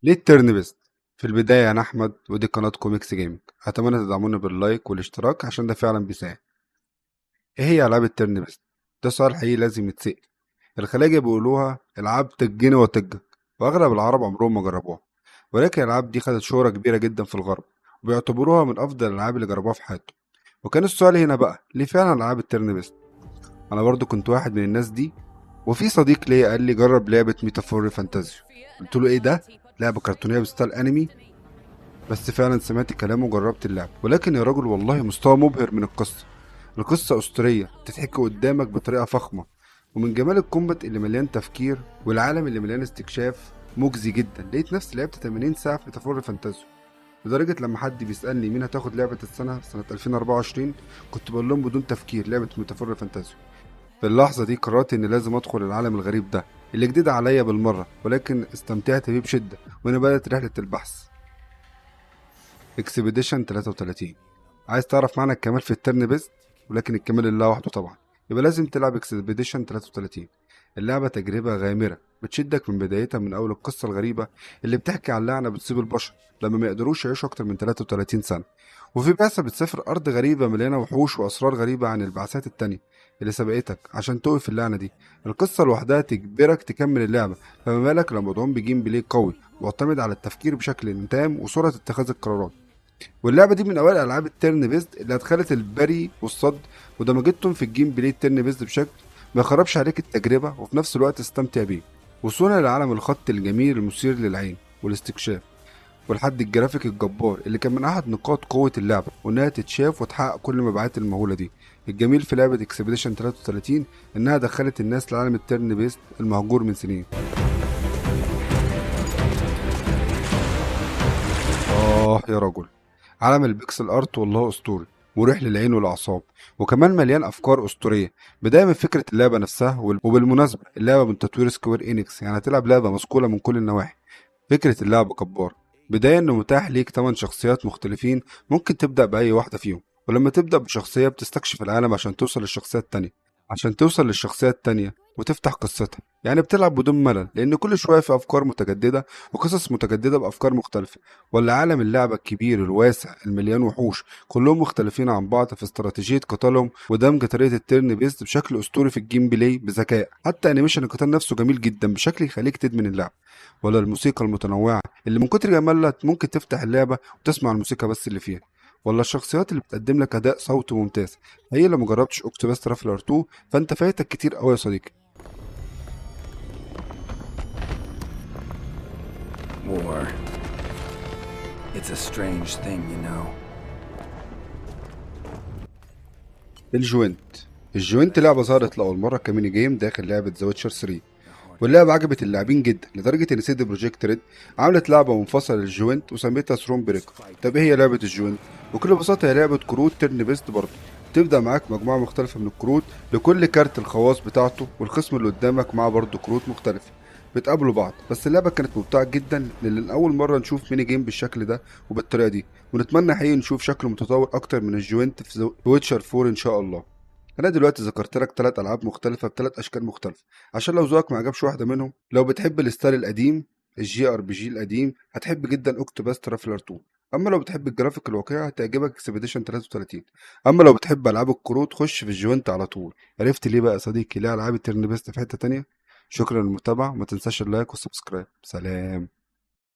ليه الترن بيست؟ في البداية أنا أحمد ودي قناة كوميكس جيمنج. أتمنى تدعمونا باللايك والاشتراك عشان ده فعلا بيساعد. إيه هي ألعاب الترن بيست؟ ده سؤال حقيقي لازم يتسأل. الخلايجة بيقولوها ألعاب تجني وتجك، وأغلب العرب عمرهم ما جربوها، ولكن الألعاب دي خدت شهرة كبيرة جدا في الغرب، وبيعتبروها من أفضل الألعاب اللي جربوها في حياتهم. وكان السؤال هنا بقى ليه فعلا ألعاب الترن بيست؟ أنا برضو كنت واحد من الناس دي، وفي صديق ليا قال لي جرب لعبة ميتافور فانتازيو. قلت له إيه ده؟ لعبة كرتونية بستايل أنمي؟ بس فعلا سمعت كلامه وجربت اللعب، ولكن يا راجل والله مستوى مبهر من القصة. القصة أسطورية تتحكي قدامك بطريقة فخمة، ومن جمال الكومبات اللي مليان تفكير والعالم اللي مليان استكشاف مجزي جدا. لقيت نفسي لعبت 80 ساعة في ميتافور فانتازيو، لدرجة لما حد بيسألني مين هتاخد لعبة السنة سنة 2024 كنت بقول لهم بدون تفكير لعبة ميتافور فانتازيو. في اللحظة دي قررت إني لازم أدخل العالم الغريب ده اللي جديد عليا بالمرة، ولكن استمتعت بيه بشدة. وهنا بدأت رحلة البحث. اكسبيديشن 33. عايز تعرف معنى الكمال في الترن بيست؟ ولكن الكمال لله وحده طبعا، يبقى لازم تلعب اكسبيديشن 33. اللعبة تجربة غامرة بتشدك من بدايتها، من أول القصة الغريبة اللي بتحكي عن لعنة بتصيب البشر لما ما يقدروش يعيشوا أكتر من 33 سنة، وفي بعثة بتسافر أرض غريبة مليانة وحوش وأسرار غريبة عن البعثات التانية اللي سبقتك عشان توقف اللعنة دي. القصة لوحدها تجبرك تكمل اللعبة، فما بالك لما مدعوم بجيم بلاي قوي معتمد على التفكير بشكل تام وسرعة اتخاذ القرارات. واللعبه دي من اوائل العاب التيرن بيست اللي ادخلت البري والصد ودمجتهم في الجيم بلاي التيرن بيست بشكل ما يخربش عليك التجربه، وفي نفس الوقت تستمتع بيه. وصولا لعالم الخط الجميل المثير للعين والاستكشاف، والحد الجرافيك الجبار اللي كان من احد نقاط قوه اللعبه، وانها تتشاف وتحقق كل المبيعات المهوله دي. الجميل في لعبه اكسبيديشن 33 انها دخلت الناس لعالم التيرن بيست المهجور من سنين. يا رجل، عالم البيكسل ارت والله اسطوري، مريح للعين والاعصاب، وكمان مليان افكار اسطوريه. بدايه من فكره اللعبه نفسها وبالمناسبه اللعبه من تطوير سكوير انكس، يعني هتلعب لعبه مسكوله من كل النواحي. فكره اللعبه جبار. بدايه انه متاح ليك 8 شخصيات مختلفين، ممكن تبدا باي واحده فيهم، ولما تبدا بشخصيه بتستكشف العالم عشان توصل للشخصيه التانية وتفتح قصتها. يعني بتلعب بدون ملل، لان كل شويه في افكار متجدده وقصص متجدده بافكار مختلفه. ولا عالم اللعبة الكبير الواسع المليان وحوش كلهم مختلفين عن بعض في استراتيجية قتالهم، ودمج طريقة التيرن بيست بشكل أسطوري في الجيم بلاي بذكاء. حتى أنيميشن القتال نفسه جميل جدا بشكل يخليك تدمن اللعبة. ولا الموسيقى المتنوعة اللي من كتر جمالها ممكن تفتح اللعبة وتسمع الموسيقى بس اللي فيها. ولا الشخصيات اللي بتقدم لك أداء صوتي ممتاز. هي لو مجربتش أوكتوباس ترافلر 2 فأنت فايتك كتير أوي يا صديقي. War. It's a strange thing, you know. الجوينت لعبة ظهرت لأول مرة كميني جيم داخل لعبة ذا ويتشر 3، واللعبة عجبت اللاعبين جدا لدرجة إن سيدي بروجيكت ريد عملت لعبة منفصلة للجوينت وسميتها ثرون بريكر. طب إيه هي لعبة الجوينت؟ بكل بساطة هي لعبة كروت تيرن بيست برضه. تبدأ معاك مجموعة مختلفة من الكروت، لكل كارت الخواص بتاعته، والخصم اللي قدامك معاه برضه كروت مختلفة بتقابلوا بعض. بس اللعبة كانت ممتعة جدا لأن أول مرة نشوف ميني جيم بالشكل ده وبالطريقة دي، ونتمنى حقيقي نشوف شكل متطور أكتر من الجوينت في ويتشر 4 إن شاء الله. انا دلوقتي ذكرت لك 3 العاب مختلفه ب3 اشكال مختلفه، عشان لو ذوقك ما عجبش واحده منهم. لو بتحب الستايل القديم الجي ار بي جي القديم هتحب جدا اوكتوباس ترافلر 2. اما لو بتحب الجرافيك الواقعي هتعجبك اكسبيديشن 33. اما لو بتحب العاب الكروت خش في الجوينت على طول. عرفت ليه بقى يا صديقي ليه العاب الترن بيست في حته تانية؟ شكرا للمتابعه، وما تنساش اللايك والسبسكرايب. سلام.